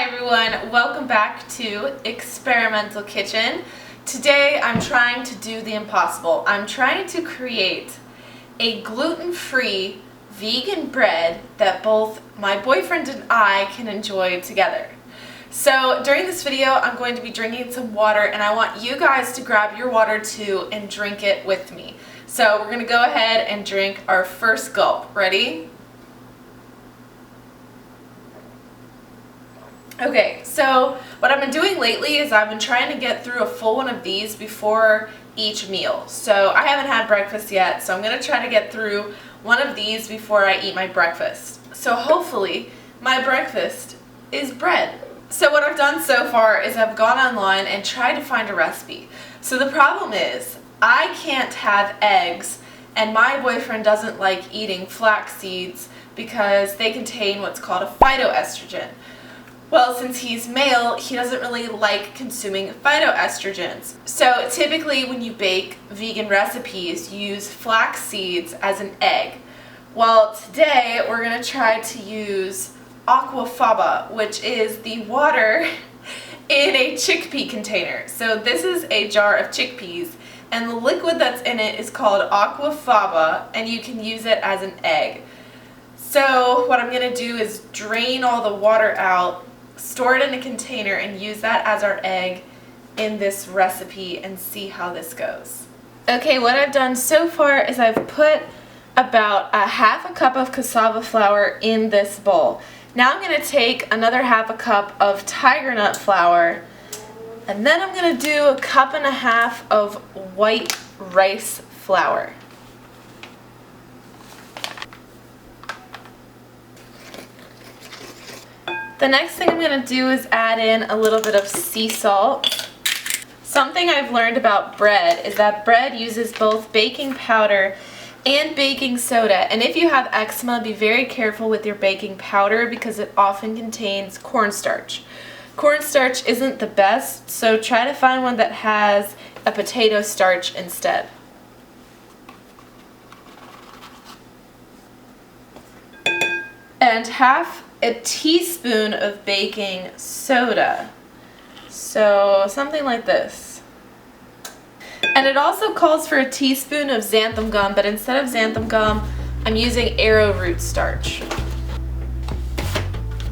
Hi everyone, welcome back to Experimental Kitchen. Today I'm trying to do the impossible. I'm trying to create a gluten-free vegan bread that both my boyfriend and I can enjoy together. So during this video I'm going to be drinking some water and I want you guys to grab your water too and drink it with me. So we're going to go ahead and drink our first gulp. Ready? Okay, so what I've been doing lately is I've been trying to get through a full one of these before each meal. So I haven't had breakfast yet, so I'm going to try to get through one of these before I eat my breakfast. So hopefully my breakfast is bread. So what I've done so far is I've gone online and tried to find a recipe. So the problem is I can't have eggs and my boyfriend doesn't like eating flax seeds because they contain what's called a phytoestrogen. Well, since he's male, he doesn't really like consuming phytoestrogens. So typically when you bake vegan recipes, you use flax seeds as an egg. Well, today we're going to try to use aquafaba, which is the water in a chickpea container. So this is a jar of chickpeas, and the liquid that's in it is called aquafaba, and you can use it as an egg. So what I'm going to do is drain all the water out, store it in a container, and use that as our egg in this recipe and see how this goes. Okay, what I've done so far is I've put about a half a cup of cassava flour in this bowl. Now I'm going to take another half a cup of tiger nut flour, and then I'm going to do a cup and a half of white rice flour. The next thing I'm going to do is add in a little bit of sea salt. Something I've learned about bread is that bread uses both baking powder and baking soda. And if you have eczema, be very careful with your baking powder because it often contains cornstarch. Cornstarch isn't the best, so try to find one that has a potato starch instead. And half a teaspoon of baking soda. So something like this. And it also calls for a teaspoon of xanthan gum, but instead of xanthan gum, I'm using arrowroot starch.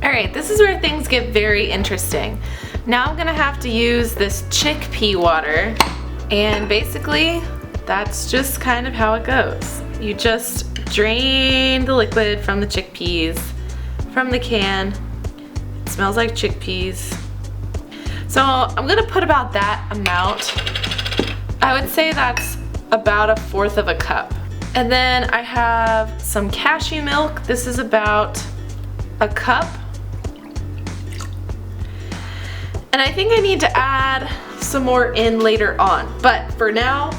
Alright, this is where things get very interesting. Now I'm gonna have to use this chickpea water, and basically that's just kind of how it goes. You just drain the liquid from the chickpeas from the can. It smells like chickpeas. So I'm gonna put about that amount. I would say that's about 1/4 of a cup. And then I have some cashew milk. This is about a cup. And I think I need to add some more in later on. But for now,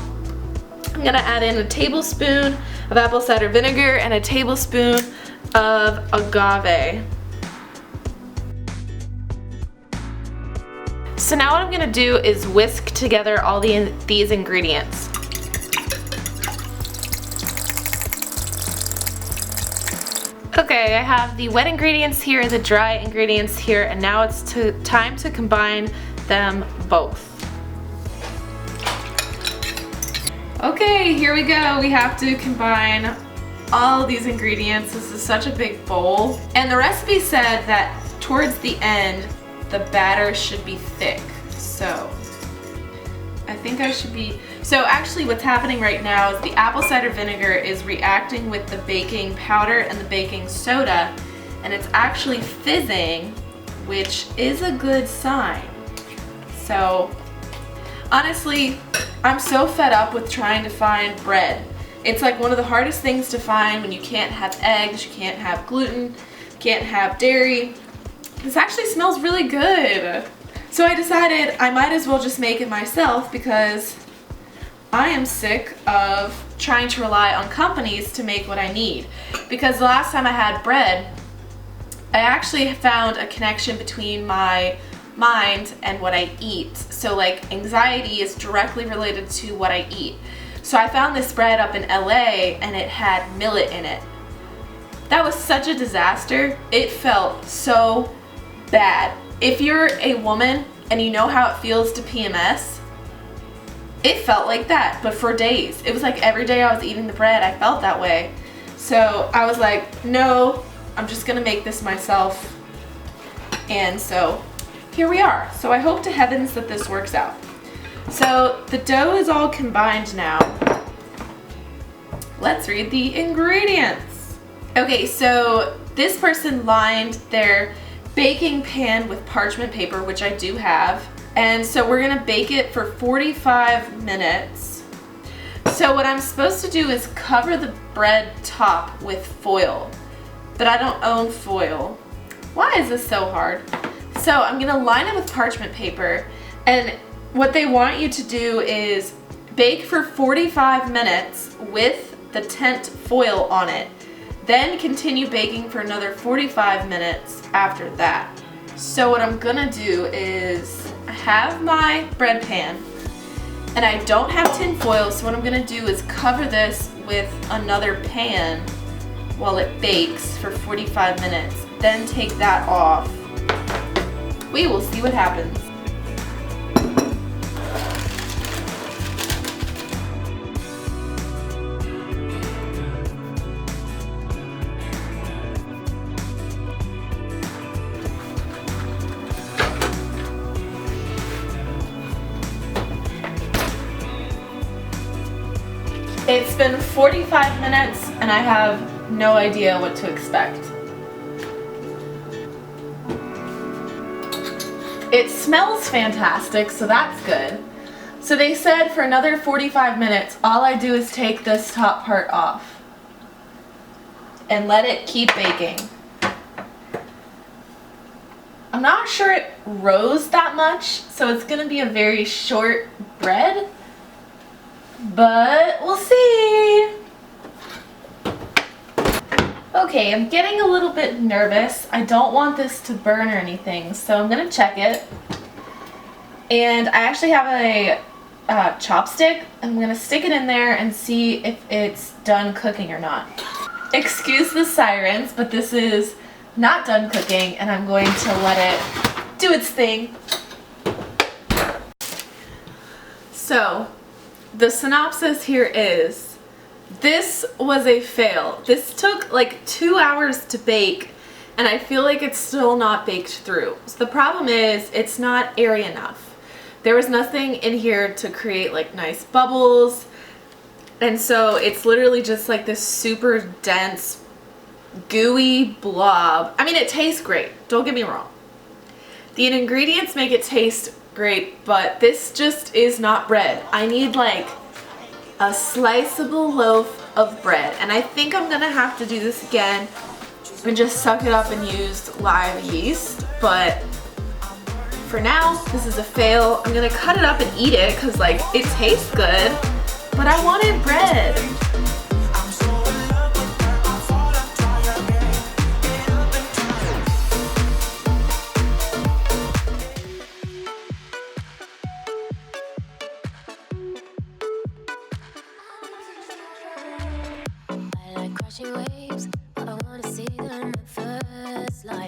I'm gonna add in a tablespoon of apple cider vinegar and a tablespoon of agave. So now what I'm going to do is whisk together all these ingredients. Okay, I have the wet ingredients here, the dry ingredients here, and now it's time to combine them both. Okay, here we go. We have to combine all these ingredients. This is such a big bowl. And the recipe said that towards the end, the batter should be thick. So I think I should be, so actually what's happening right now is the apple cider vinegar is reacting with the baking powder and the baking soda, and it's actually fizzing, which is a good sign. So honestly, I'm so fed up with trying to find bread. It's like one of the hardest things to find when you can't have eggs, you can't have gluten, can't have dairy. This actually smells really good. So I decided I might as well just make it myself because I am sick of trying to rely on companies to make what I need. Because the last time I had bread, I actually found a connection between my mind and what I eat. So like anxiety is directly related to what I eat. So I found this bread up in LA and it had millet in it. That was such a disaster. It felt so bad. if you're a woman and you know how it feels to PMS, it felt like that, but for days. It was like every day I was eating the bread, I felt that way. So I was like, no, I'm just gonna make this myself. And so here we are. So I hope to heavens that this works out. So the dough is all combined now. Let's read the ingredients. Okay, so this person lined their baking pan with parchment paper, which I do have. And so we're gonna bake it for 45 minutes. So what I'm supposed to do is cover the bread top with foil, but I don't own foil. Why is this so hard? So I'm gonna line it with parchment paper, and what they want you to do is bake for 45 minutes with the tent foil on it. Then continue baking for another 45 minutes after that. So what I'm gonna do is I have my bread pan and I don't have tin foil, so what I'm gonna do is cover this with another pan while it bakes for 45 minutes. Then take that off. We will see what happens. It's been 45 minutes and I have no idea what to expect. It smells fantastic, so that's good. So they said for another 45 minutes, all I do is take this top part off and let it keep baking. I'm not sure it rose that much, so it's gonna be a very short bread. But we'll see. Okay, I'm getting a little bit nervous. I don't want this to burn or anything, so I'm gonna check it. And I actually have a chopstick. I'm gonna stick it in there and see if it's done cooking or not. Excuse the sirens, but this is not done cooking, and I'm going to let it do its thing. So, the synopsis here is, this was a fail. This took like 2 hours to bake, and I feel like it's still not baked through. So the problem is, it's not airy enough. There was nothing in here to create like nice bubbles, and so it's literally just like this super dense, gooey blob. I mean, it tastes great, don't get me wrong. The ingredients make it taste great, but this just is not bread. I need like a sliceable loaf of bread, and I think I'm gonna have to do this again and just suck it up and use live yeast, but for now this is a fail. I'm gonna cut it up and eat it because like it tastes good, but I wanted bread.